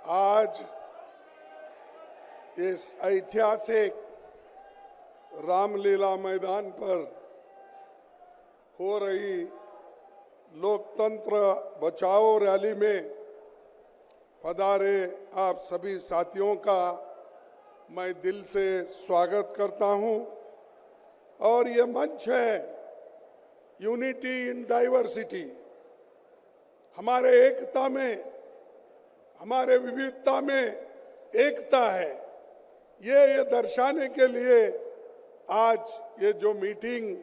आज इस ऐतिहासिक रामलीला मैदान पर हो रही लोकतंत्र बचाओ रैली में पधारे आप सभी साथियों का मैं दिल से स्वागत करता हूं। और ये मंच है यूनिटी इन डाइवर्सिटी, हमारे एकता में, हमारे विविधता में एकता है। ये दर्शाने के लिए आज ये जो मीटिंग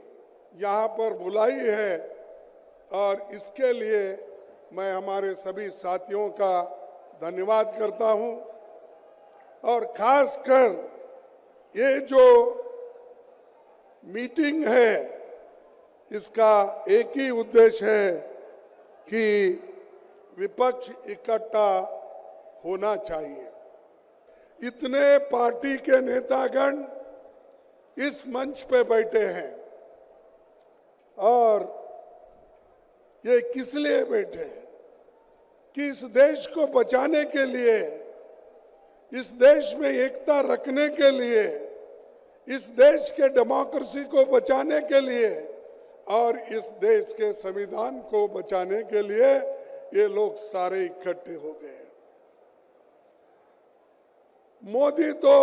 यहाँ पर बुलाई है, और इसके लिए मैं हमारे सभी साथियों का धन्यवाद करता हूँ। और खासकर ये जो मीटिंग है, इसका एक ही उद्देश्य है कि विपक्ष इकट्ठा होना चाहिए। इतने पार्टी के नेतागण इस मंच पे बैठे हैं, और ये किस लिए बैठे हैं कि इस देश को बचाने के लिए, इस देश में एकता रखने के लिए, इस देश के डेमोक्रेसी को बचाने के लिए और इस देश के संविधान को बचाने के लिए ये लोग सारे इकट्ठे हो गए। मोदी तो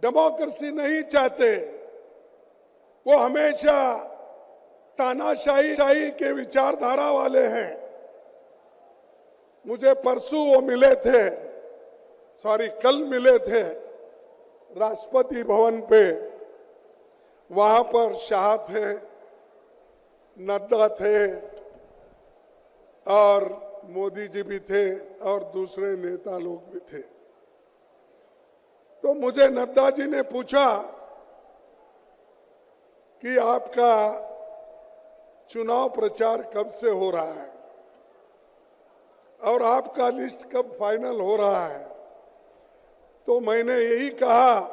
डेमोक्रेसी नहीं चाहते, वो हमेशा तानाशाही के विचारधारा वाले हैं। मुझे परसों वो मिले थे, कल मिले थे राष्ट्रपति भवन पे। वहां पर शाह थे, नड्डा थे, और मोदी जी भी थे, और दूसरे नेता लोग भी थे। तो मुझे नड्डा जी ने पूछा कि आपका चुनाव प्रचार कब से हो रहा है और आपका लिस्ट कब फाइनल हो रहा है। तो मैंने यही कहा,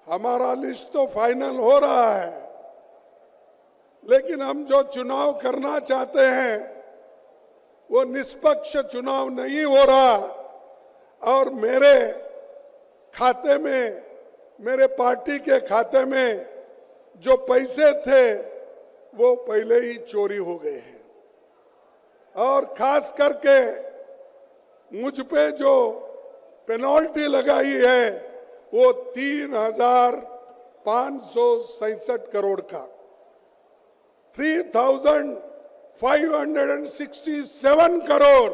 हमारा लिस्ट तो फाइनल हो रहा है, लेकिन हम जो चुनाव करना चाहते हैं वो निष्पक्ष चुनाव नहीं हो रहा। और मेरे खाते में, मेरे पार्टी के खाते में जो पैसे थे वो पहले ही चोरी हो गए हैं। और खास करके मुझ पे जो पेनल्टी लगाई है वो 3,567 करोड़ का, 3,567 करोड़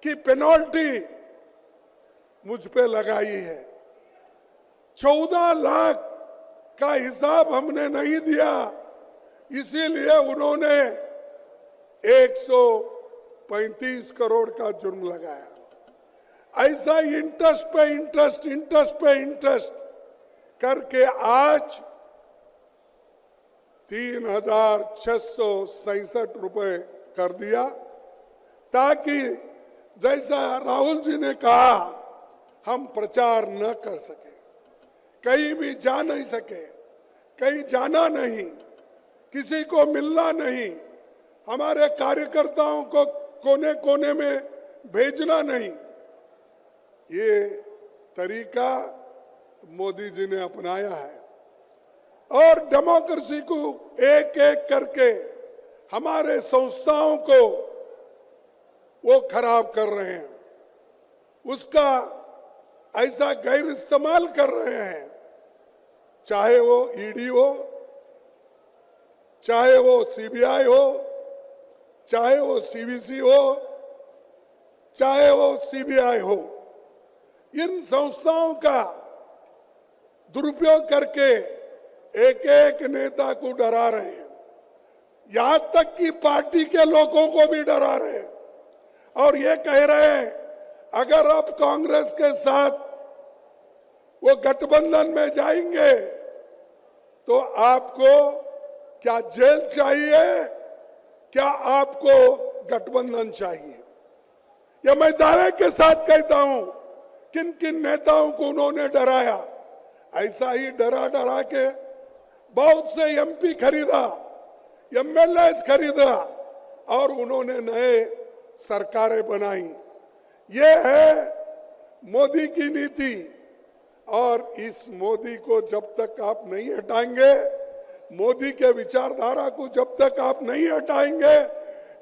की पेनल्टी मुझ पे लगाई है। 14 लाख का हिसाब हमने नहीं दिया, इसीलिए उन्होंने 135 करोड़ का जुर्म लगाया। ऐसा इंटरेस्ट पे इंटरेस्ट, इंटरेस्ट पे इंटरेस्ट करके आज 3,667 रुपए कर दिया, ताकि जैसा राहुल जी ने कहा, हम प्रचार न कर सके, कहीं भी जा नहीं सके, कहीं जाना नहीं, किसी को मिलना नहीं, हमारे कार्यकर्ताओं को कोने कोने में भेजना नहीं। ये तरीका मोदी जी ने अपनाया है, और डेमोक्रेसी को एक एक करके हमारे संस्थाओं को वो खराब कर रहे हैं, उसका ऐसा गैर इस्तेमाल कर रहे हैं। चाहे वो ईडी हो, चाहे वो सीबीआई हो, चाहे वो सीवीसी हो, चाहे वो सीबीआई हो, इन संस्थाओं का दुरुपयोग करके एक एक नेता को डरा रहे हैं, यहां तक कि पार्टी के लोगों को भी डरा रहे हैं। और ये कह रहे हैं अगर आप कांग्रेस के साथ वो गठबंधन में जाएंगे तो आपको क्या जेल चाहिए, क्या आपको गठबंधन चाहिए। यह मैं दावे के साथ कहता हूं, किन किन नेताओं को उन्होंने डराया। ऐसा ही डरा डरा के बहुत से एमपी खरीदा, एमएलए खरीदा, और उन्होंने नए सरकारें बनाई। ये है मोदी की नीति। और इस मोदी को जब तक आप नहीं हटाएंगे, मोदी के विचारधारा को जब तक आप नहीं हटाएंगे,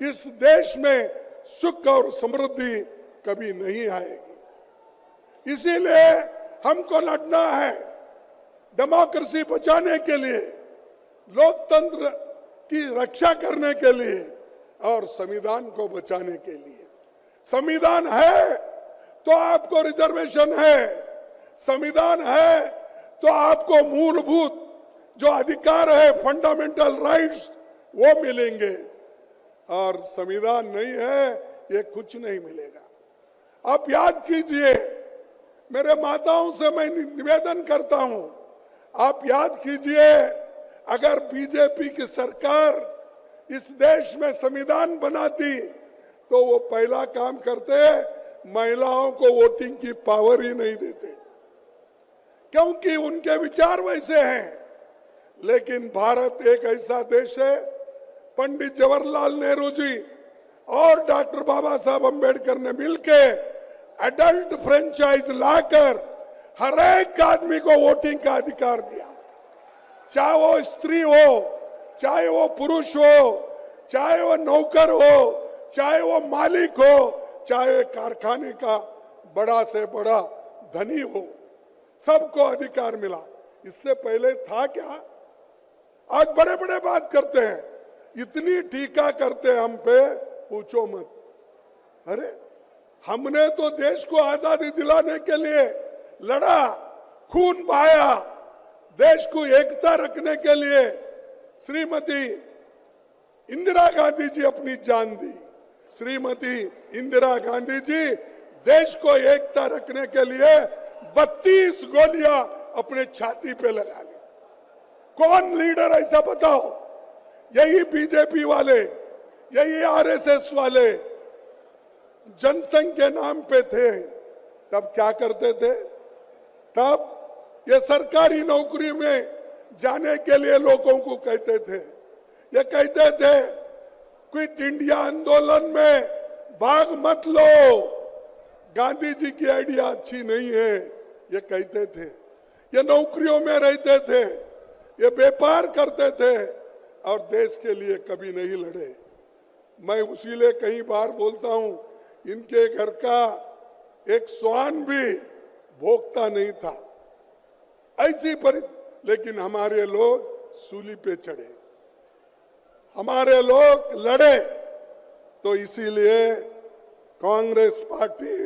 इस देश में सुख और समृद्धि कभी नहीं आएगी। इसीलिए हमको लड़ना है डेमोक्रेसी बचाने के लिए, लोकतंत्र की रक्षा करने के लिए और संविधान को बचाने के लिए। संविधान है तो आपको रिजर्वेशन है, संविधान है तो आपको मूलभूत जो अधिकार है, फंडामेंटल राइट्स, वो मिलेंगे। और संविधान नहीं है, ये कुछ नहीं मिलेगा। आप याद कीजिए, मेरे माताओं से मैं निवेदन करता हूं, आप याद कीजिए, अगर बीजेपी की सरकार इस देश में संविधान बनाती तो वो पहला काम करते, महिलाओं को वोटिंग की पावर ही नहीं देते, क्योंकि उनके विचार वैसे हैं। लेकिन भारत एक ऐसा देश है, पंडित जवाहरलाल नेहरू जी और डॉक्टर बाबा साहब अम्बेडकर ने मिलके एडल्ट फ्रेंचाइज लाकर हर एक आदमी को वोटिंग का अधिकार दिया, चाहे वो स्त्री हो, चाहे वो पुरुष हो, चाहे वो नौकर हो, चाहे वो मालिक हो, चाहे कारखाने का बड़ा से बड़ा धनी हो, सबको अधिकार मिला। इससे पहले था क्या? आज बड़े बड़े बात करते हैं, इतनी टीका करते हैं हम पे, पूछो मत। अरे हमने तो देश को आजादी दिलाने के लिए लड़ा, खून बहाया, देश को एकता रखने के लिए श्रीमती इंदिरा गांधी जी अपनी जान दी। श्रीमती इंदिरा गांधी जी देश को एकता रखने के लिए 32 गोलियां अपने छाती पे लगा ली। कौन लीडर ऐसा बताओ? यही बीजेपी वाले, यही आरएसएस वाले जनसंघ के नाम पे थे। तब क्या करते थे? तब ये सरकारी नौकरी में जाने के लिए लोगों को कहते थे, ये कहते थे क्विट इंडिया आंदोलन में भाग मत लो, गांधी जी की आइडिया अच्छी नहीं है, ये कहते थे। ये नौकरियों में रहते थे, ये व्यापार करते थे और देश के लिए कभी नहीं लड़े। मैं उसीलिए कई बार बोलता हूं, इनके घर का एक श्वान भी भोगता नहीं था, ऐसी परिस्थिति। लेकिन हमारे लोग सूली पे चढ़े, हमारे लोग लड़े। तो इसीलिए कांग्रेस पार्टी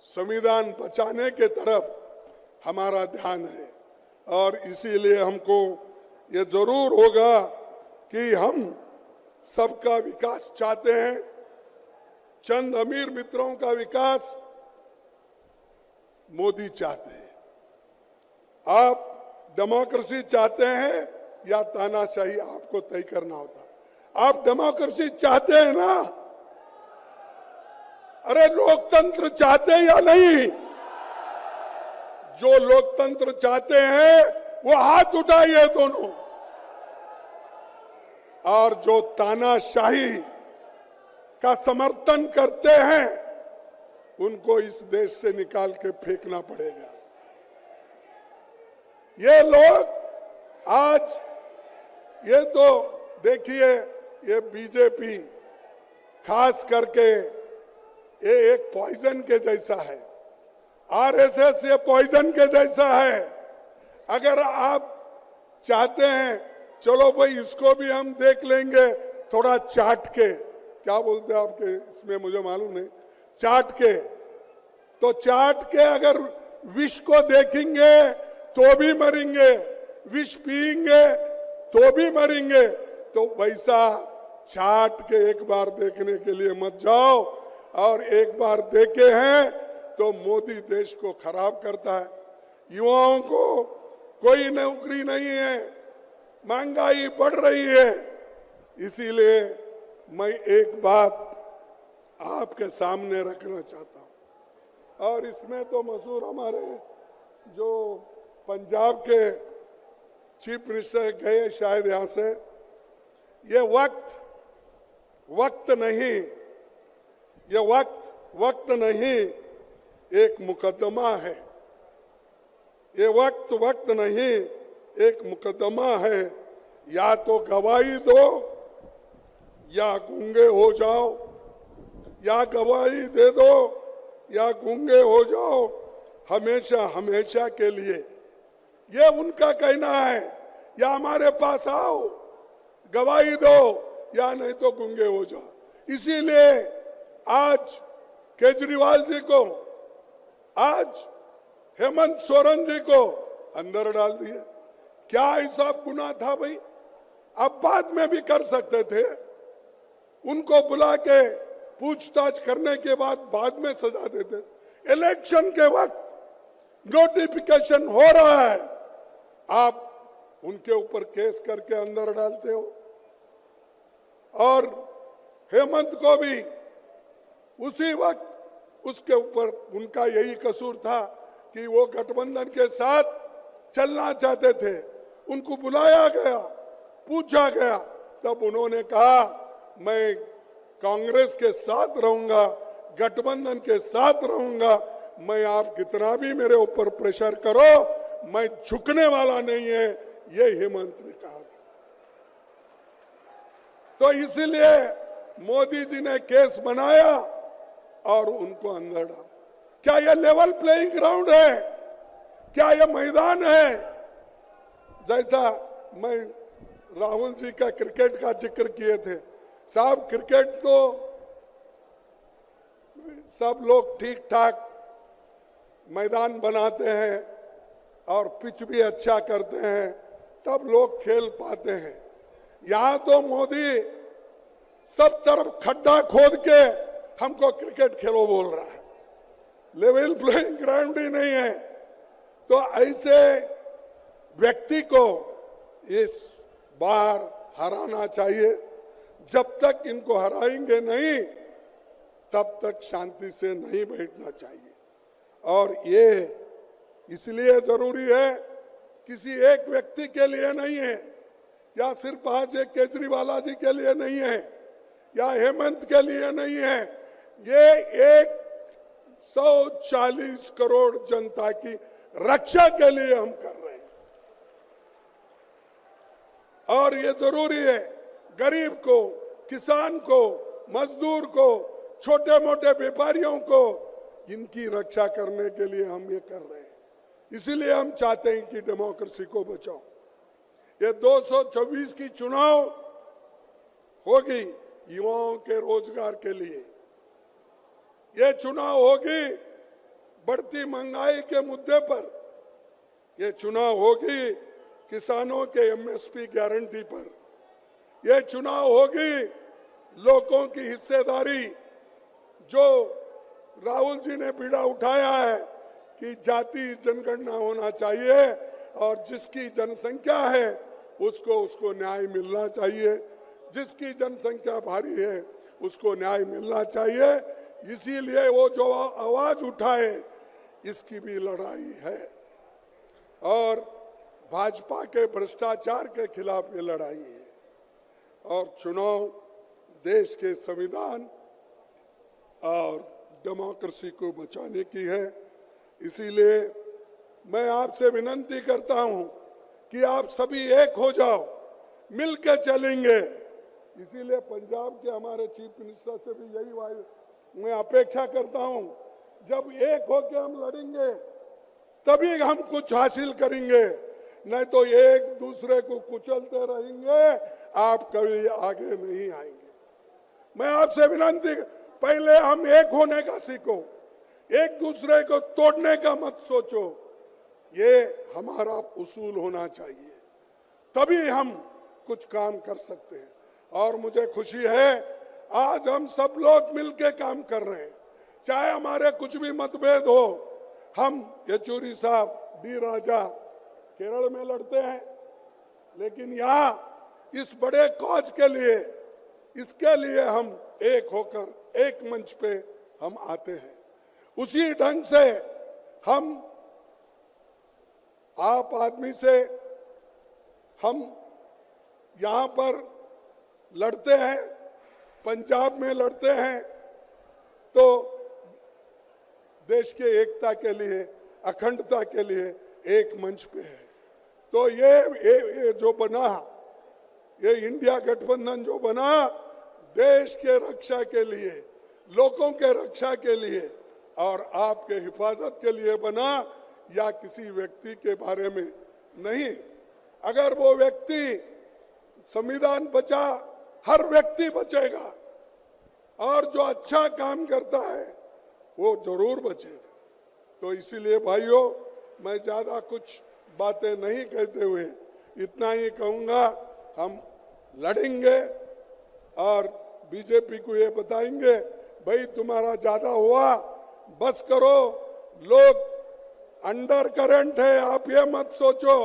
संविधान बचाने के तरफ हमारा ध्यान है। और इसीलिए हमको ये जरूर होगा कि हम सबका विकास चाहते हैं, चंद अमीर मित्रों का विकास मोदी चाहते हैं। आप डेमोक्रेसी चाहते हैं या तानाशाही, आपको तय करना होता। आप डेमोक्रेसी चाहते हैं ना? अरे लोकतंत्र चाहते हैं या नहीं? जो लोकतंत्र चाहते हैं वो हाथ उठाइए दोनों, और जो तानाशाही का समर्थन करते हैं उनको इस देश से निकाल के फेंकना पड़ेगा। ये लोग आज, ये तो देखिए, ये बीजेपी खास करके ये एक पॉइजन के जैसा है, आरएसएस ये पॉइजन के जैसा है। अगर आप चाहते हैं चलो भाई इसको भी हम देख लेंगे थोड़ा चाट के, क्या बोलते हैं आपके इसमें मुझे मालूम नहीं, चाट के, तो चाट के अगर विष को देखेंगे तो भी मरेंगे, विष पिएंगे तो भी मरेंगे। तो वैसा चाट के एक बार देखने के लिए मत जाओ, और एक बार देखे हैं तो मोदी देश को खराब करता है। युवाओं को कोई नौकरी नहीं है, महंगाई बढ़ रही है। इसीलिए मैं एक बात आपके सामने रखना चाहता हूं, और इसमें तो मशहूर हमारे जो पंजाब के चीफ मिनिस्टर गए शायद यहां से, ये वक्त नहीं, ये वक्त वक्त नहीं, एक मुकदमा है। ये वक्त नहीं, एक मुकदमा है। या तो गवाही दो या गूंगे हो जाओ, या गवाही दे दो या गूंगे हो जाओ, हमेशा हमेशा के लिए। ये उनका कहना है। या हमारे पास आओ, गवाही दो, या नहीं तो गूंगे हो जाओ। इसीलिए आज केजरीवाल जी को, आज हेमंत सोरेन जी को अंदर डाल दिया। क्या ऐसा गुनाह था भाई? अब बाद में भी कर सकते थे। उनको बुला के पूछताछ करने के बाद में सजा देते। इलेक्शन के वक्त नोटिफिकेशन हो रहा है, आप उनके ऊपर केस करके अंदर डालते हो। और हेमंत को भी उसी वक्त उसके ऊपर उनका यही कसूर था कि वो गठबंधन के साथ चलना चाहते थे। उनको बुलाया गया, पूछा गया, तब उन्होंने कहा मैं कांग्रेस के साथ रहूंगा, गठबंधन के साथ रहूंगा। मैं आप कितना भी मेरे ऊपर प्रेशर करो, मैं झुकने वाला नहीं है, ये हेमंत ने कहा था। तो इसीलिए मोदी जी ने केस बनाया और उनको अंदर डाला। क्या ये लेवल प्लेइंग ग्राउंड है? क्या ये मैदान है? जैसा मैं राहुल जी का क्रिकेट का जिक्र किए थे, साहब क्रिकेट तो सब लोग ठीक ठाक मैदान बनाते हैं और पिच भी अच्छा करते हैं, तब लोग खेल पाते हैं। यहां तो मोदी सब तरफ खड्डा खोद के हमको क्रिकेट खेलो बोल रहा है। लेवल प्लेइंग ग्राउंड ही नहीं है। तो ऐसे व्यक्ति को इस बार हराना चाहिए। जब तक इनको हराएंगे नहीं, तब तक शांति से नहीं बैठना चाहिए। और ये इसलिए जरूरी है, किसी एक व्यक्ति के लिए नहीं है, या सिर्फ आज एक केजरीवाल जी के लिए नहीं है, या हेमंत के लिए नहीं है। ये 140 करोड़ जनता की रक्षा के लिए हम कर रहे हैं। और ये जरूरी है, गरीब को, किसान को, मजदूर को, छोटे मोटे व्यापारियों को, इनकी रक्षा करने के लिए हम ये कर रहे हैं। इसीलिए हम चाहते हैं कि डेमोक्रेसी को बचाओ। ये 224 की चुनाव होगी युवाओं के रोजगार के लिए। ये चुनाव होगी बढ़ती महंगाई के मुद्दे पर। ये चुनाव होगी किसानों के एमएसपी गारंटी पर। ये चुनाव होगी लोगों की हिस्सेदारी। जो राहुल जी ने बीड़ा उठाया है कि जाति जनगणना होना चाहिए और जिसकी जनसंख्या है उसको न्याय मिलना चाहिए, जिसकी जनसंख्या भारी है उसको न्याय मिलना चाहिए। इसीलिए वो जो आवाज उठाए, इसकी भी लड़ाई है। और भाजपा के भ्रष्टाचार के खिलाफ ये लड़ाई है। और चुनाव देश के संविधान और डेमोक्रेसी को बचाने की है। इसीलिए मैं आपसे विनती करता हूं कि आप सभी एक हो जाओ, मिलकर चलेंगे। इसीलिए पंजाब के हमारे चीफ मिनिस्टर से भी यही मैं अपेक्षा करता हूं, जब एक होकर हम लड़ेंगे तभी हम कुछ हासिल करेंगे, नहीं तो एक दूसरे को कुचलते रहेंगे, आप कभी आगे नहीं आएंगे। मैं आपसे विनती, पहले हम एक होने का सीखो, एक दूसरे को तोड़ने का मत सोचो। ये हमारा उसूल होना चाहिए, तभी हम कुछ काम कर सकते हैं। और मुझे खुशी है आज हम सब लोग मिलके काम कर रहे हैं। चाहे हमारे कुछ भी मतभेद हो, हम येचुरी साहब, डी राजा केरल में लड़ते हैं, लेकिन यहाँ इस बड़े कॉज के लिए, इसके लिए हम एक होकर एक मंच पे हम आते हैं। उसी ढंग से हम आप आदमी से हम यहाँ पर लड़ते हैं, पंजाब में लड़ते हैं, तो देश के एकता के लिए, अखंडता के लिए एक मंच पे है। तो ये जो बना, ये इंडिया गठबंधन जो बना, देश के रक्षा के लिए, लोगों के रक्षा के लिए और आपके हिफाजत के लिए बना, या किसी व्यक्ति के बारे में नहीं। अगर वो व्यक्ति, संविधान बचा, हर व्यक्ति बचेगा, और जो अच्छा काम करता है वो जरूर बचेगा। तो इसीलिए भाइयों, मैं ज्यादा कुछ बातें नहीं कहते हुए इतना ही कहूंगा, हम लड़ेंगे और बीजेपी को ये बताएंगे, भाई तुम्हारा ज्यादा हुआ, बस करो। लोग अंडर करंट है, आप ये मत सोचो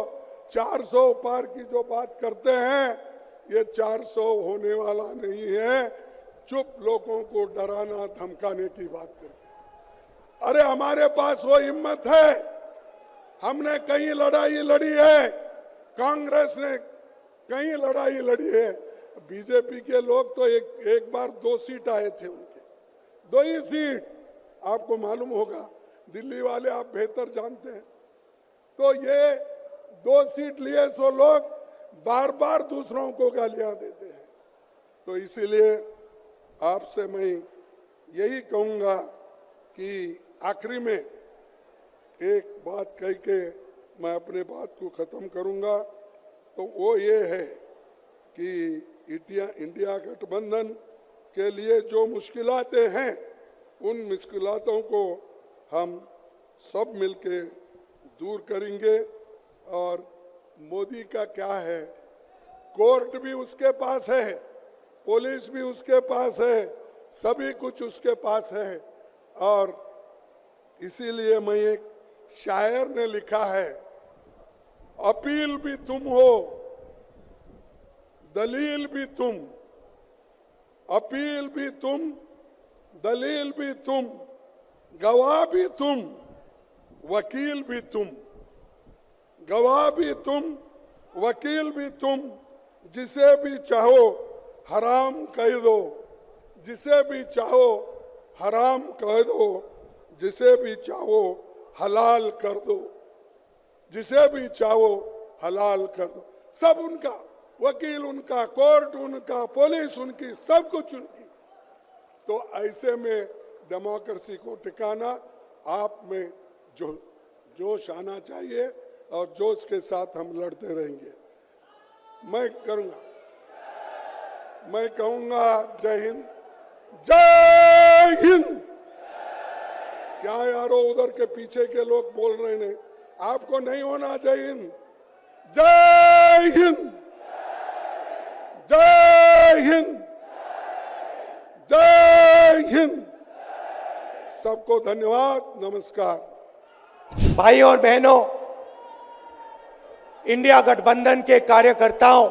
400 पार की जो बात करते हैं, ये 400 होने वाला नहीं है। चुप लोगों को डराना धमकाने की बात करते। अरे हमारे पास वो हिम्मत है, हमने कई लड़ाई लड़ी है, कांग्रेस ने कई लड़ाई लड़ी है। बीजेपी के लोग तो एक बार 2 सीट आए थे, उनके 2 ही सीट, आपको मालूम होगा, दिल्ली वाले आप बेहतर जानते हैं। तो ये 2 सीट लिए सो लोग बार बार दूसरों को गालियां देते हैं। तो इसीलिए आपसे मैं यही कहूंगा कि आखिरी में एक बात कह के मैं अपने बात को खत्म करूंगा, तो वो ये है कि इंडिया गठबंधन के लिए जो मुश्किलातें हैं, उन मुश्किलातों को हम सब मिलके दूर करेंगे। और मोदी का क्या है, कोर्ट भी उसके पास है, पुलिस भी उसके पास है, सभी कुछ उसके पास है। और इसीलिए मैं, एक शायर ने लिखा है, अपील भी तुम हो, दलील भी तुम, अपील भी तुम, दलील भी तुम, गवाह भी तुम, वकील भी तुम, गवाह भी तुम, वकील भी तुम, जिसे भी चाहो हराम कह दो, जिसे भी चाहो हराम कह दो, जिसे भी चाहो हलाल कर दो, जिसे भी चाहो हलाल कर दो। सब उनका, वकील उनका, कोर्ट उनका, पुलिस उनकी, सब कुछ उनकी। तो ऐसे में डेमोक्रेसी को टिकाना, आप में जो जोश आना चाहिए और जोश के साथ हम लड़ते रहेंगे। मैं करूंगा, मैं कहूंगा जय हिंद, जय हिंद। क्या यारो उधर के पीछे के लोग बोल रहे हैं, आपको नहीं होना जय हिंद? जय हिंद, जय हिंद, जय हिंद। सबको धन्यवाद, नमस्कार। भाई और बहनों, इंडिया गठबंधन के कार्यकर्ताओं,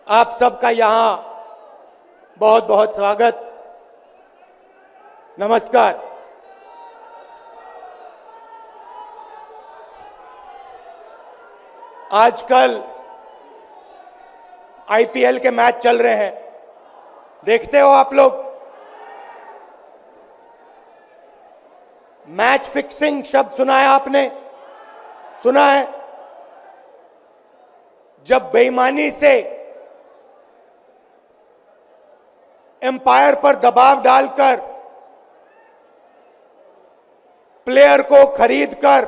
आप सबका यहां बहुत बहुत स्वागत, नमस्कार। आजकल आईपीएल के मैच चल रहे हैं, देखते हो आप लोग। मैच फिक्सिंग शब्द सुना है आपने? सुना है? जब बेईमानी से एम्पायर पर दबाव डालकर, प्लेयर को खरीदकर,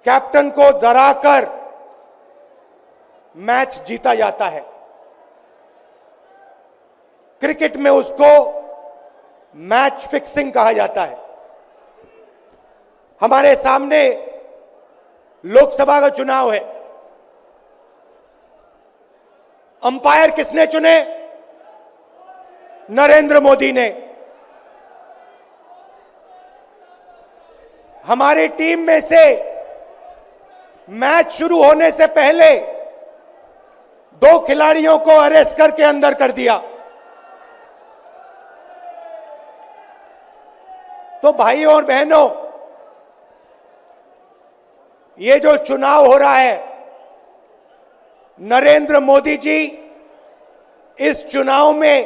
कैप्टन को डराकर मैच जीता जाता है। क्रिकेट में उसको मैच फिक्सिंग कहा जाता है। हमारे सामने लोकसभा का चुनाव है। अंपायर किसने चुने? नरेंद्र मोदी ने। हमारी टीम में से मैच शुरू होने से पहले 2 खिलाड़ियों को अरेस्ट करके अंदर कर दिया। तो भाइयों और बहनों, ये जो चुनाव हो रहा है, नरेंद्र मोदी जी इस चुनाव में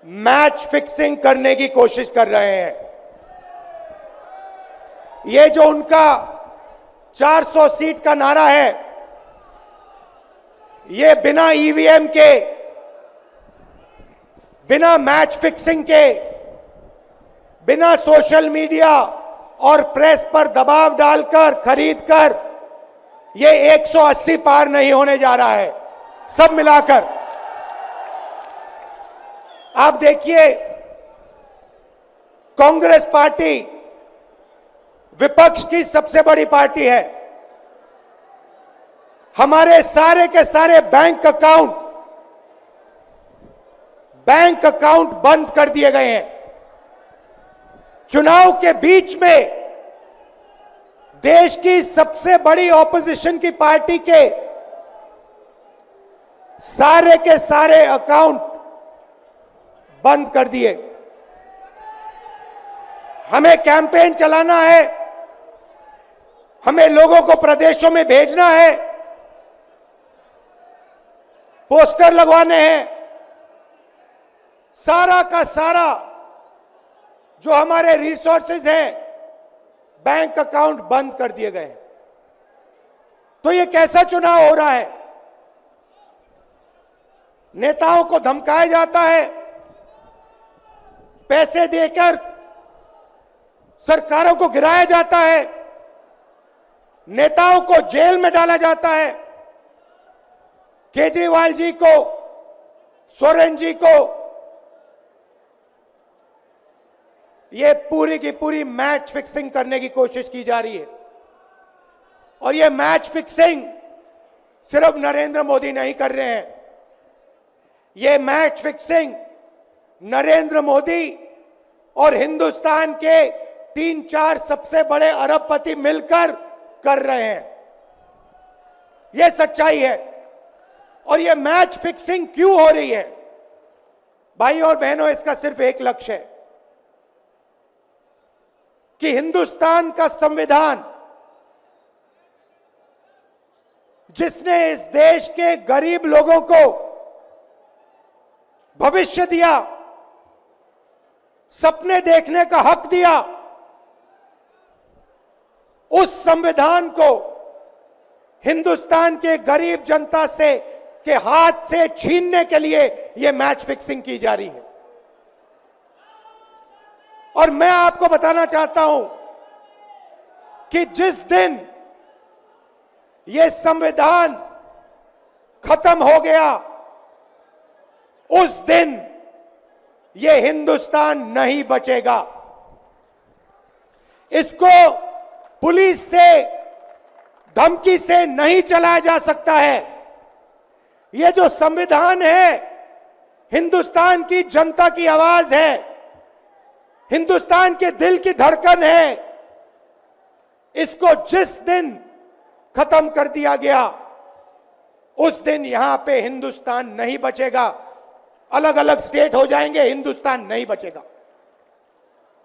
मैच फिक्सिंग करने की कोशिश कर रहे हैं। ये जो उनका 400 सीट का नारा है, ये बिना ईवीएम के, बिना मैच फिक्सिंग के, बिना सोशल मीडिया और प्रेस पर दबाव डालकर, खरीदकर, ये 180 पार नहीं होने जा रहा है। सब मिलाकर आप देखिए, कांग्रेस पार्टी विपक्ष की सबसे बड़ी पार्टी है। हमारे सारे के सारे बैंक अकाउंट बंद कर दिए गए हैं। चुनाव के बीच में देश की सबसे बड़ी ऑपोजिशन की पार्टी के सारे अकाउंट बंद कर दिए। हमें कैंपेन चलाना है, हमें लोगों को प्रदेशों में भेजना है, पोस्टर लगवाने हैं, सारा का सारा जो हमारे रिसोर्सेज हैं, बैंक अकाउंट बंद कर दिए गए। तो ये कैसा चुनाव हो रहा है? नेताओं को धमकाया जाता है, पैसे देकर सरकारों को गिराया जाता है, नेताओं को जेल में डाला जाता है। केजरीवाल जी को, सोरेन जी को ये पूरी की पूरी मैच फिक्सिंग करने की कोशिश की जा रही है। और ये मैच फिक्सिंग सिर्फ नरेंद्र मोदी नहीं कर रहे हैं, ये मैच फिक्सिंग नरेंद्र मोदी और हिंदुस्तान के 3-4 सबसे बड़े अरबपति मिलकर कर रहे हैं। यह सच्चाई है। और यह मैच फिक्सिंग क्यों हो रही है? भाइयों और बहनों, इसका सिर्फ एक लक्ष्य है कि हिंदुस्तान का संविधान, जिसने इस देश के गरीब लोगों को भविष्य दिया, सपने देखने का हक दिया, उस संविधान को हिंदुस्तान के गरीब जनता से के हाथ से छीनने के लिए यह मैच फिक्सिंग की जा रही है। और मैं आपको बताना चाहता हूं कि जिस दिन यह संविधान खत्म हो गया, उस दिन यह हिंदुस्तान नहीं बचेगा। इसको पुलिस से, धमकी से नहीं चलाया जा सकता है। यह जो संविधान है, हिंदुस्तान की जनता की आवाज है, हिंदुस्तान के दिल की धड़कन है। इसको जिस दिन खत्म कर दिया गया, उस दिन यहां पे हिंदुस्तान नहीं बचेगा। अलग अलग स्टेट हो जाएंगे, हिंदुस्तान नहीं बचेगा।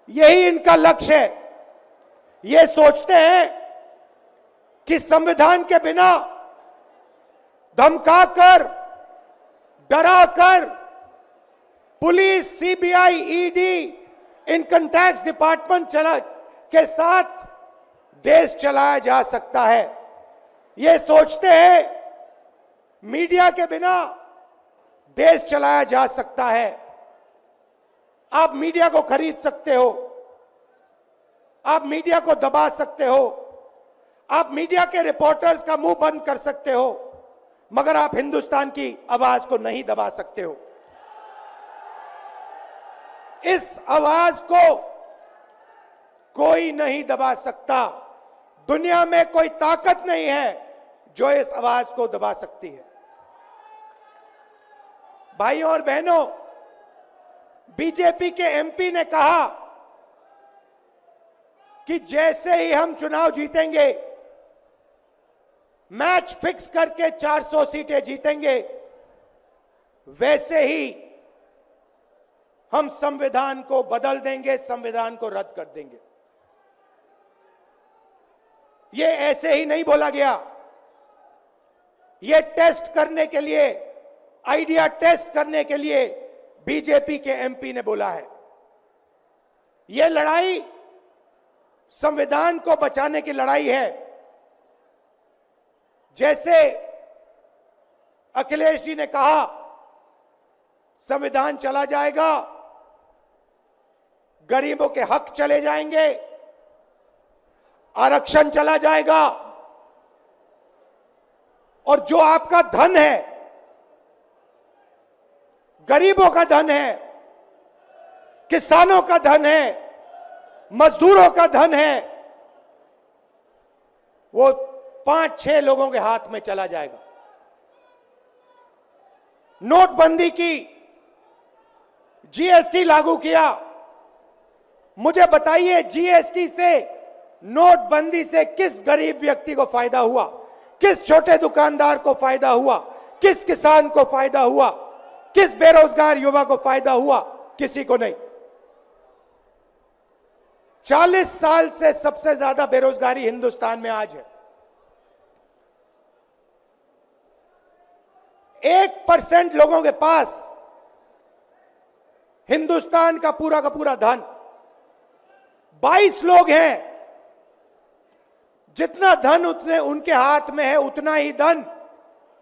यही इनका लक्ष्य है। ये सोचते हैं कि संविधान के बिना धमकाकर, डराकर police, CBI, ED, income tax department के साथ देश चलाया जा सकता है। ये सोचते हैं मीडिया के बिना देश चलाया जा सकता है। आप मीडिया को खरीद सकते हो, आप मीडिया को दबा सकते हो, आप मीडिया के रिपोर्टर्स का मुंह बंद कर सकते हो, मगर आप हिंदुस्तान की आवाज को नहीं दबा सकते हो। इस आवाज को कोई नहीं दबा सकता। दुनिया में कोई ताकत नहीं है जो इस आवाज को दबा सकती है। भाइयों और बहनों, बीजेपी के एमपी ने कहा कि जैसे ही हम चुनाव जीतेंगे, मैच फिक्स करके 400 सीटें जीतेंगे, वैसे ही हम संविधान को बदल देंगे, संविधान को रद्द कर देंगे। यह ऐसे ही नहीं बोला गया। यह टेस्ट करने के लिए, आइडिया टेस्ट करने के लिए बीजेपी के एमपी ने बोला है। यह लड़ाई संविधान को बचाने की लड़ाई है। जैसे अखिलेश जी ने कहा संविधान चला जाएगा, गरीबों के हक चले जाएंगे, आरक्षण चला जाएगा, और जो आपका धन है, गरीबों का धन है, किसानों का धन है, मजदूरों का धन है, वो 5-6 लोगों के हाथ में चला जाएगा। नोटबंदी की, जीएसटी लागू किया। मुझे बताइए जीएसटी से, नोटबंदी से किस गरीब व्यक्ति को फायदा हुआ? किस छोटे दुकानदार को फायदा हुआ? किस किसान को फायदा हुआ? किस बेरोजगार युवा को फायदा हुआ? किसी को नहीं। 40 साल से सबसे ज्यादा बेरोजगारी हिंदुस्तान में आज है। 1% लोगों के पास हिंदुस्तान का पूरा धन, 22 लोग हैं, जितना धन उतने उनके हाथ में है, उतना ही धन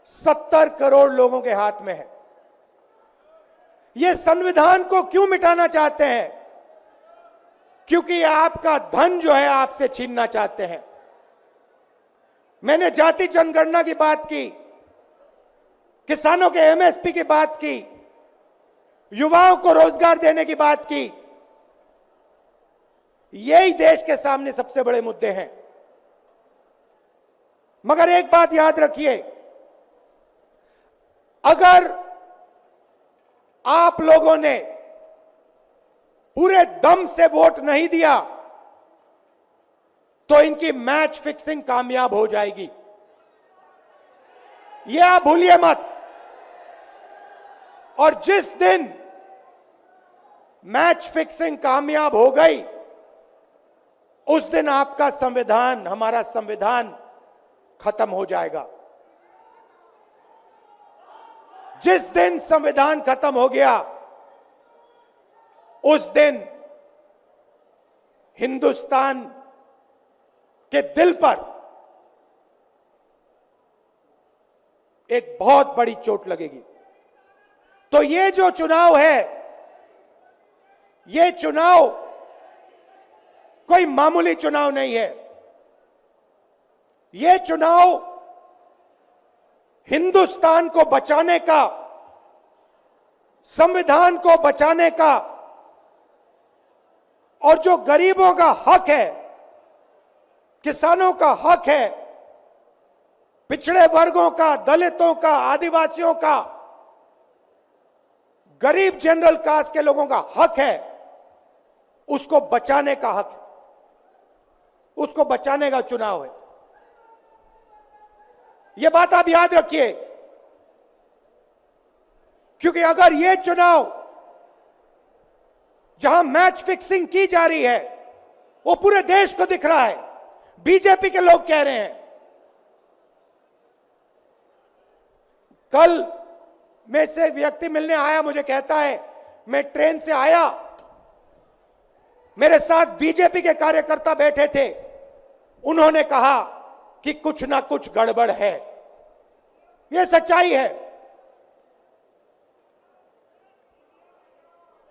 70 करोड़ लोगों के हाथ में है। ये संविधान को क्यों मिटाना चाहते हैं? क्योंकि आपका धन जो है आपसे छीनना चाहते हैं। मैंने जाति जनगणना की बात की, किसानों के एमएसपी की बात की, युवाओं को रोजगार देने की बात की। यही देश के सामने सबसे बड़े मुद्दे हैं। मगर एक बात याद रखिए, अगर आप लोगों ने पूरे दम से वोट नहीं दिया तो इनकी मैच फिक्सिंग कामयाब हो जाएगी। यह आप भूलिए मत। और जिस दिन मैच फिक्सिंग कामयाब हो गई, उस दिन आपका संविधान, हमारा संविधान खत्म हो जाएगा। जिस दिन संविधान खत्म हो गया, उस दिन हिंदुस्तान के दिल पर एक बहुत बड़ी चोट लगेगी। तो ये जो चुनाव है, ये चुनाव कोई मामूली चुनाव नहीं है। ये चुनाव हिंदुस्तान को बचाने का, संविधान को बचाने का, और जो गरीबों का हक है, किसानों का हक है, पिछड़े वर्गों का, दलितों का, आदिवासियों का, गरीब जनरल कास्ट के लोगों का हक है, उसको बचाने का हक है, उसको बचाने का चुनाव है। यह बात आप याद रखिए, क्योंकि अगर यह चुनाव जहां मैच फिक्सिंग की जा रही है, वो पूरे देश को दिख रहा है, बीजेपी के लोग कह रहे हैं। कल में से एक व्यक्ति मिलने आया, मुझे कहता है मैं ट्रेन से आया, मेरे साथ बीजेपी के कार्यकर्ता बैठे थे, उन्होंने कहा कि कुछ ना कुछ गड़बड़ है। यह सच्चाई है।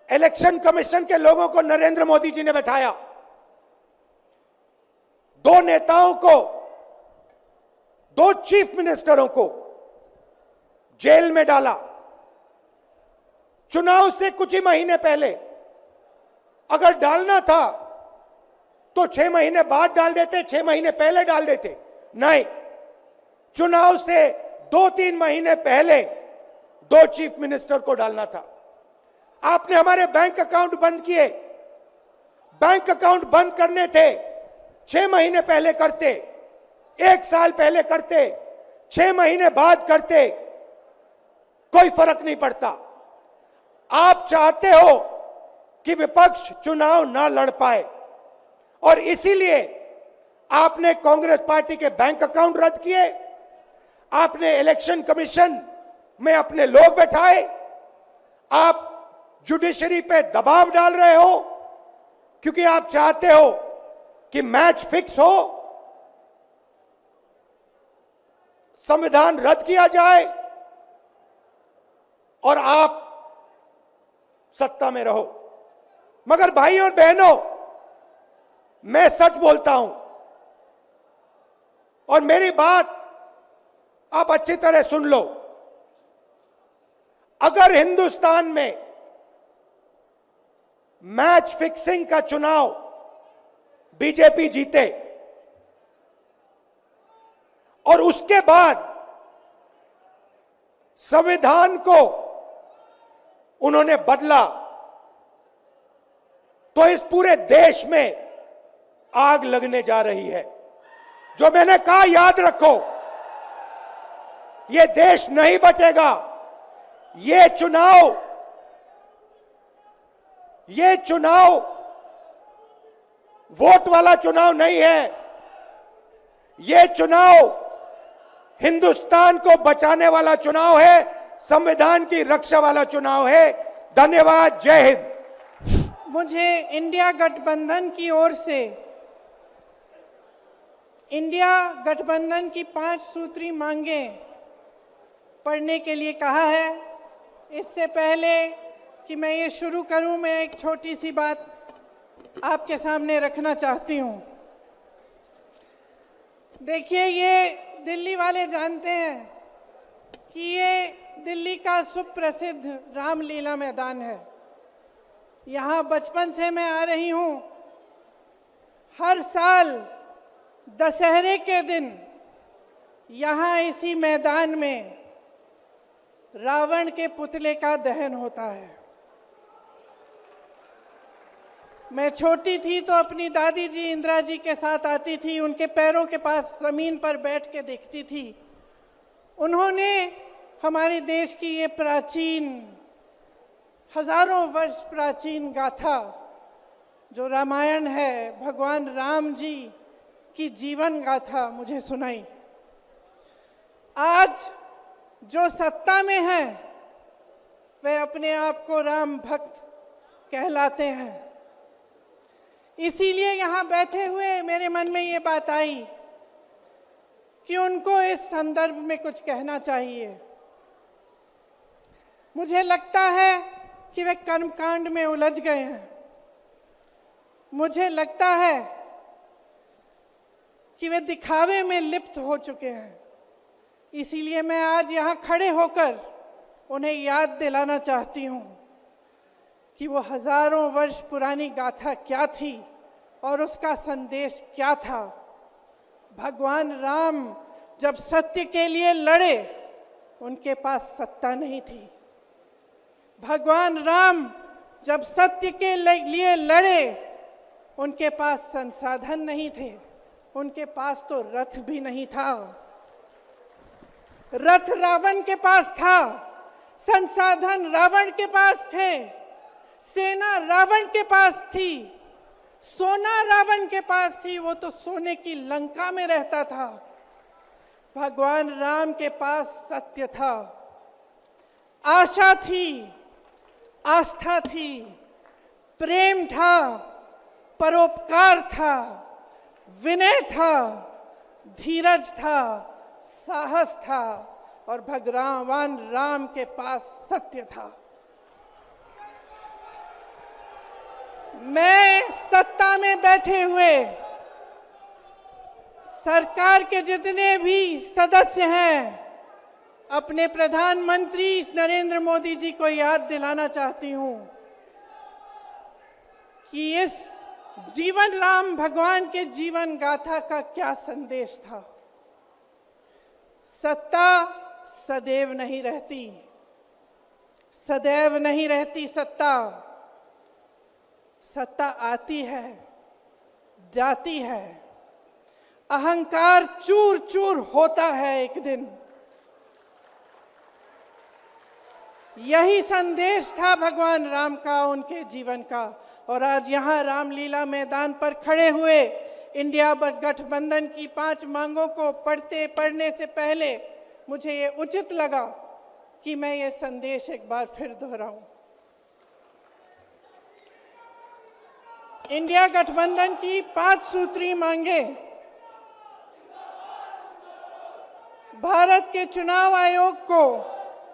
इलेक्शन कमीशन के लोगों को नरेंद्र मोदी जी ने बैठाया, 2 नेताओं को, 2 चीफ मिनिस्टरों को जेल में डाला। चुनाव से कुछ ही महीने पहले अगर डालना था तो 6 महीने बाद डाल देते, 6 महीने पहले डाल देते। नहीं, चुनाव से 2-3 महीने पहले 2 चीफ मिनिस्टर को डालना था। आपने हमारे बैंक अकाउंट बंद किए। बैंक अकाउंट बंद करने थे, 6 महीने पहले करते, 1 साल पहले करते, 6 महीने बाद करते, कोई फर्क नहीं पड़ता। आप चाहते हो कि विपक्ष चुनाव ना लड़ पाए, और इसीलिए आपने कांग्रेस पार्टी के बैंक अकाउंट रद्द किए, आपने इलेक्शन कमीशन में अपने लोग बैठाए, आप जुडिशरी पे दबाव डाल रहे हो क्योंकि आप चाहते हो कि मैच फिक्स हो, संविधान रद्द किया जाए और आप सत्ता में रहो। मगर भाई और बहनों, मैं सच बोलता हूं और मेरी बात आप अच्छी तरह सुन लो। अगर हिंदुस्तान में मैच फिक्सिंग का चुनाव बीजेपी जीते और उसके बाद संविधान को उन्होंने बदला, तो इस पूरे देश में आग लगने जा रही है। जो मैंने कहा याद रखो, यह देश नहीं बचेगा। ये चुनाव वोट वाला चुनाव नहीं है। यह चुनाव हिंदुस्तान को बचाने वाला चुनाव है, संविधान की रक्षा वाला चुनाव है। धन्यवाद। जय हिंद। मुझे इंडिया गठबंधन की ओर से इंडिया गठबंधन की 5 सूत्री मांगें पढ़ने के लिए कहा है। इससे पहले कि मैं ये शुरू करूं, मैं एक छोटी सी बात आपके सामने रखना चाहती हूं। देखिए, ये दिल्ली वाले जानते हैं कि ये दिल्ली का सुप्रसिद्ध रामलीला मैदान है। यहाँ बचपन से मैं आ रही हूँ। हर साल दशहरे के दिन यहाँ इसी मैदान में रावण के पुतले का दहन होता है। मैं छोटी थी तो अपनी दादी जी इंदिरा जी के साथ आती थी, उनके पैरों के पास जमीन पर बैठ के देखती थी। उन्होंने हमारे देश की ये प्राचीन, हजारों वर्ष प्राचीन गाथा जो रामायण है, भगवान राम जी की जीवन गाथा मुझे सुनाई। आज जो सत्ता में है वे अपने आप को राम भक्त कहलाते हैं। इसीलिए यहाँ बैठे हुए मेरे मन में ये बात आई कि उनको इस संदर्भ में कुछ कहना चाहिए। मुझे लगता है कि वे कर्मकांड में उलझ गए हैं। मुझे लगता है कि वे दिखावे में लिप्त हो चुके हैं। इसीलिए मैं आज यहाँ खड़े होकर उन्हें याद दिलाना चाहती हूँ कि वो हजारों वर्ष पुरानी गाथा क्या थी और उसका संदेश क्या था। भगवान राम जब सत्य के लिए लड़े, उनके पास सत्ता नहीं थी। भगवान राम जब सत्य के लिए लड़े, उनके पास संसाधन नहीं थे। उनके पास तो रथ भी नहीं था। रथ रावण के पास था, संसाधन रावण के पास थे, सेना रावण के पास थी, सोना रावण के पास थी। वो तो सोने की लंका में रहता था। भगवान राम के पास सत्य था, आशा थी, आस्था थी, प्रेम था, परोपकार था, विनय था, धीरज था, साहस था और भगवान राम के पास सत्य था। मैं सत्ता में बैठे हुए सरकार के जितने भी सदस्य हैं, अपने प्रधानमंत्री नरेंद्र मोदी जी को याद दिलाना चाहती हूं कि इस जीवन राम भगवान के जीवन गाथा का क्या संदेश था। सत्ता सदैव नहीं रहती, सदैव नहीं रहती सत्ता। सत्ता आती है, जाती है, अहंकार चूर चूर होता है एक दिन। यही संदेश था भगवान राम का, उनके जीवन का। और आज यहाँ रामलीला मैदान पर खड़े हुए इंडिया गठबंधन की 5 मांगों को पढ़ने से पहले मुझे ये उचित लगा कि मैं ये संदेश एक बार फिर दोहराऊं। इंडिया गठबंधन की 5 सूत्री मांगे। भारत के चुनाव आयोग को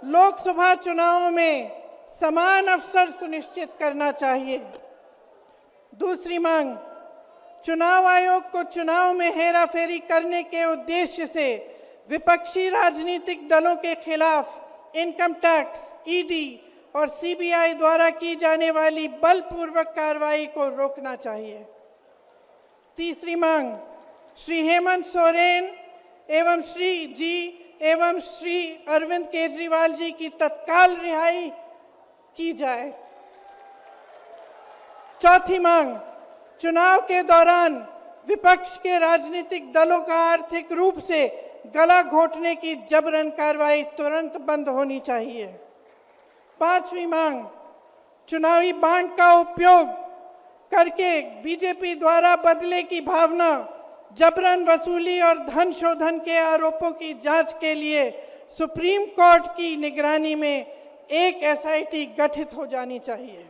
लोकसभा चुनावों में समान अवसर सुनिश्चित करना चाहिए। दूसरी मांग, चुनाव आयोग को चुनाव में हेराफेरी करने के उद्देश्य से विपक्षी राजनीतिक दलों के खिलाफ इनकम टैक्स, ईडी और सीबीआई द्वारा की जाने वाली बलपूर्वक कार्रवाई को रोकना चाहिए। तीसरी मांग, श्री हेमंत सोरेन एवं श्री अरविंद केजरीवाल जी की तत्काल रिहाई की जाए। चौथी मांग, चुनाव के दौरान विपक्ष के राजनीतिक दलों का आर्थिक रूप से गला घोंटने की जबरन कार्रवाई तुरंत बंद होनी चाहिए। पांचवी मांग, चुनावी बांड का उपयोग करके बीजेपी द्वारा बदले की भावना, जबरन वसूली और धन शोधन के आरोपों की जांच के लिए सुप्रीम कोर्ट की निगरानी में एक एसआईटी गठित हो जानी चाहिए।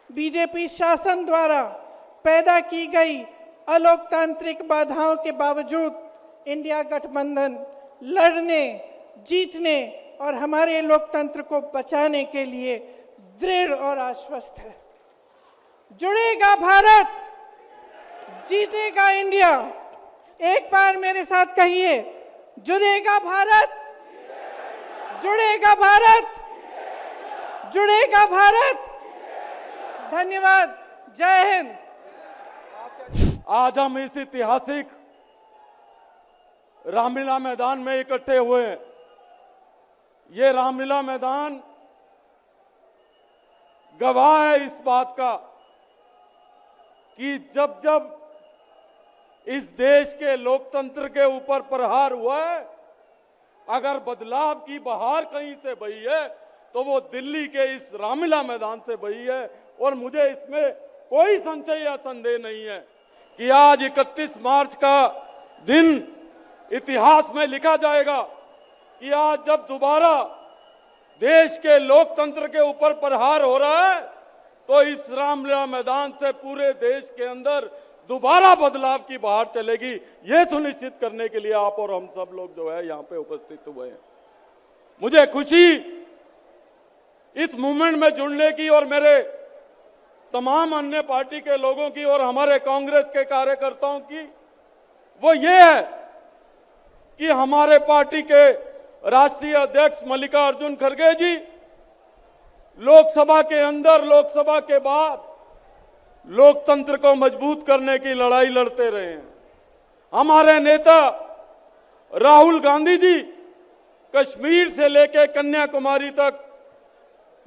बीजेपी शासन द्वारा पैदा की गई अलोकतांत्रिक बाधाओं के बावजूद इंडिया गठबंधन लड़ने, जीतने और हमारे लोकतंत्र को बचाने के लिए दृढ़ और आश्वस्त है। जुड़ेगा भारत, जीतेगा इंडिया। एक बार मेरे साथ कहिए, जुड़ेगा भारत, जुड़ेगा भारत, जुड़ेगा भारत। धन्यवाद। जय हिंद। आज हम इस ऐतिहासिक रामलीला मैदान में इकट्ठे हुए हैं। ये रामलीला मैदान गवाह है इस बात का कि जब जब इस देश के लोकतंत्र के ऊपर प्रहार हुआ है, अगर बदलाव की बहार कहीं से बही है तो वो दिल्ली के इस रामलीला मैदान से बही है। और मुझे इसमें कोई संशय या संदेह नहीं है कि आज 31 मार्च का दिन इतिहास में लिखा जाएगा कि आज जब दोबारा देश के लोकतंत्र के ऊपर प्रहार हो रहा है तो इस रामलीला मैदान से पूरे देश के अंदर दोबारा बदलाव की बहार चलेगी। ये सुनिश्चित करने के लिए आप और हम सब लोग जो है यहाँ पे उपस्थित हुए हैं। मुझे खुशी इस मूवमेंट में जुड़ने की और मेरे तमाम अन्य पार्टी के लोगों की और हमारे कांग्रेस के कार्यकर्ताओं की वो ये है कि हमारे पार्टी के राष्ट्रीय अध्यक्ष मल्लिकार्जुन खड़गे जी लोकसभा के अंदर, लोकसभा के बाद लोकतंत्र को मजबूत करने की लड़ाई लड़ते रहे हैं। हमारे नेता राहुल गांधी जी कश्मीर से लेके कन्याकुमारी तक,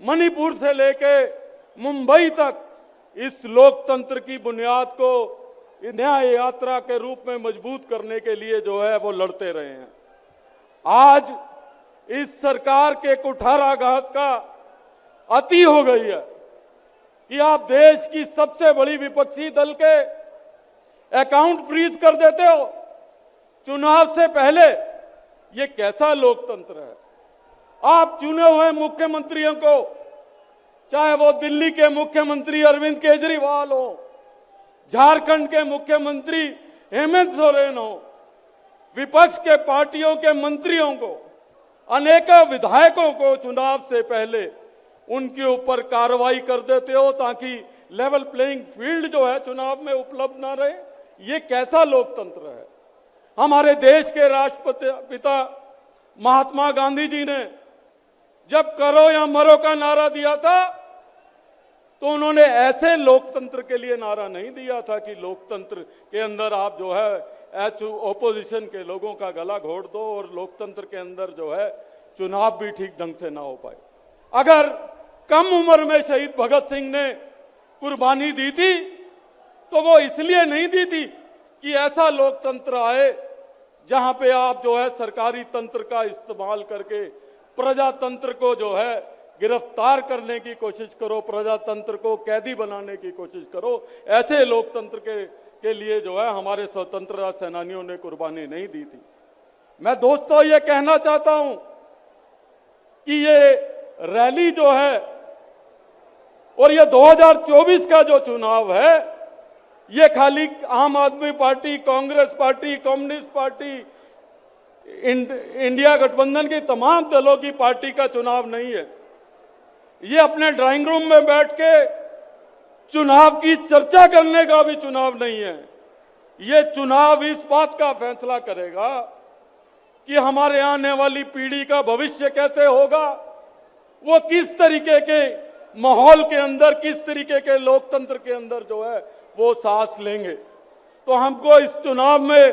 मणिपुर से लेके मुंबई तक इस लोकतंत्र की बुनियाद को न्याय यात्रा के रूप में मजबूत करने के लिए जो है वो लड़ते रहे हैं। आज इस सरकार के कुठाराघात का अति हो गई है कि आप देश की सबसे बड़ी विपक्षी दल के अकाउंट फ्रीज कर देते हो चुनाव से पहले। ये कैसा लोकतंत्र है? आप चुने हुए मुख्यमंत्रियों को, चाहे वो दिल्ली के मुख्यमंत्री अरविंद केजरीवाल हो, झारखंड के मुख्यमंत्री हेमंत सोरेन हो, विपक्ष के पार्टियों के मंत्रियों को, अनेकों विधायकों को चुनाव से पहले उनके ऊपर कार्रवाई कर देते हो ताकि लेवल प्लेइंग फील्ड जो है चुनाव में उपलब्ध ना रहे। ये कैसा लोकतंत्र है? हमारे देश के राष्ट्रपिता महात्मा गांधी जी ने जब करो या मरो का नारा दिया था तो उन्होंने ऐसे लोकतंत्र के लिए नारा नहीं दिया था कि लोकतंत्र के अंदर आप जो है ओपोजिशन के लोगों का गला घोट दो और लोकतंत्र के अंदर जो है चुनाव भी ठीक ढंग से ना हो पाए। अगर कम उम्र में शहीद भगत सिंह ने कुर्बानी दी थी तो वो इसलिए नहीं दी थी कि ऐसा लोकतंत्र आए जहां पे आप जो है सरकारी तंत्र का इस्तेमाल करके प्रजातंत्र को जो है गिरफ्तार करने की कोशिश करो, प्रजातंत्र को कैदी बनाने की कोशिश करो। ऐसे लोकतंत्र के लिए जो है हमारे स्वतंत्रता सेनानियों ने कुर्बानी नहीं दी थी। मैं दोस्तों ये कहना चाहता हूं कि ये रैली जो है और ये 2024 का जो चुनाव है, ये खाली आम आदमी party, Congress party, communist party, India गठबंधन की तमाम दलों की पार्टी का चुनाव नहीं है। ये अपने ड्राइंग रूम में बैठ के चुनाव की चर्चा करने का भी चुनाव नहीं है। ये चुनाव इस बात का फैसला करेगा कि हमारे आने वाली पीढ़ी का भविष्य कैसे होगा, वो किस तरीके के माहौल के अंदर, किस तरीके के लोकतंत्र के अंदर जो है वो सांस लेंगे। तो हमको इस चुनाव में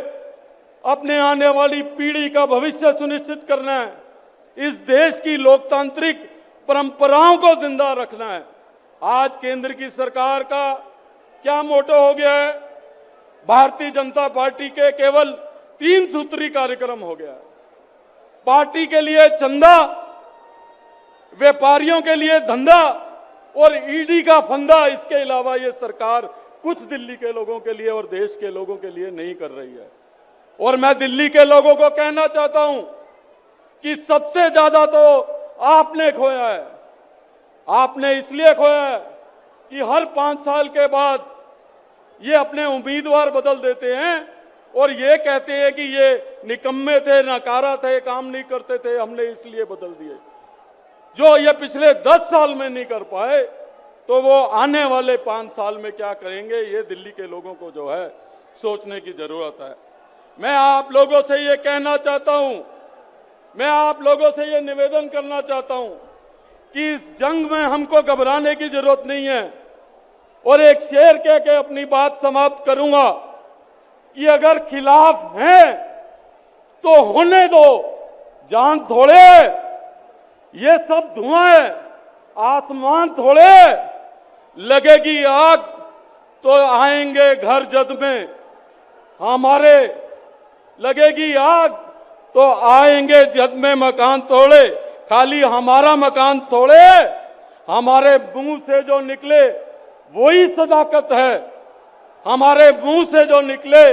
अपने आने वाली पीढ़ी का भविष्य सुनिश्चित करना है, इस देश की लोकतांत्रिक परंपराओं को जिंदा रखना है। आज केंद्र की सरकार का क्या मोटो हो गया है? भारतीय जनता पार्टी के केवल 3 सूत्री कार्यक्रम हो गया है। पार्टी के लिए चंदा, व्यापारियों के लिए धंधा और ईडी का फंदा। इसके अलावा ये सरकार कुछ दिल्ली के लोगों के लिए और देश के लोगों के लिए नहीं कर रही है। और मैं दिल्ली के लोगों को कहना चाहता हूं कि सबसे ज्यादा तो आपने खोया है। आपने इसलिए खोया है कि हर 5 साल के बाद ये अपने उम्मीदवार बदल देते हैं और ये कहते हैं कि ये निकम्मे थे, नकारा थे, काम नहीं करते थे, हमने इसलिए बदल दिए। जो ये पिछले 10 साल में नहीं कर पाए तो वो आने वाले 5 साल में क्या करेंगे, ये दिल्ली के लोगों को जो है सोचने की जरूरत है। मैं आप लोगों से ये कहना चाहता हूं, मैं आप लोगों से ये निवेदन करना चाहता हूं कि इस जंग में हमको घबराने की जरूरत नहीं है। और एक शेर कह के अपनी बात समाप्त करूंगा कि अगर खिलाफ हैं तो होने दो, जान थोड़े, ये सब धुआं है, आसमान थोड़े, लगेगी आग तो आएंगे घर जद में हमारे, लगेगी आग तो आएंगे जद में मकान तोड़े। खाली हमारा मकान तोड़े, हमारे मुंह से जो निकले वही सदाकत है, हमारे मुंह से जो निकले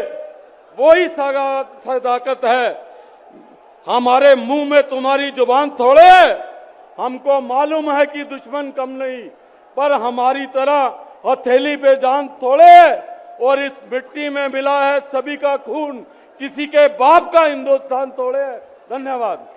वही सदाकत है। हमारे मुंह में तुम्हारी जुबान थोड़े। हमको मालूम है कि दुश्मन कम नहीं, पर हमारी तरह हथेली पे जान थोड़े। और इस मिट्टी में मिला है सभी का खून, किसी के बाप का हिंदुस्तान तोड़े। धन्यवाद।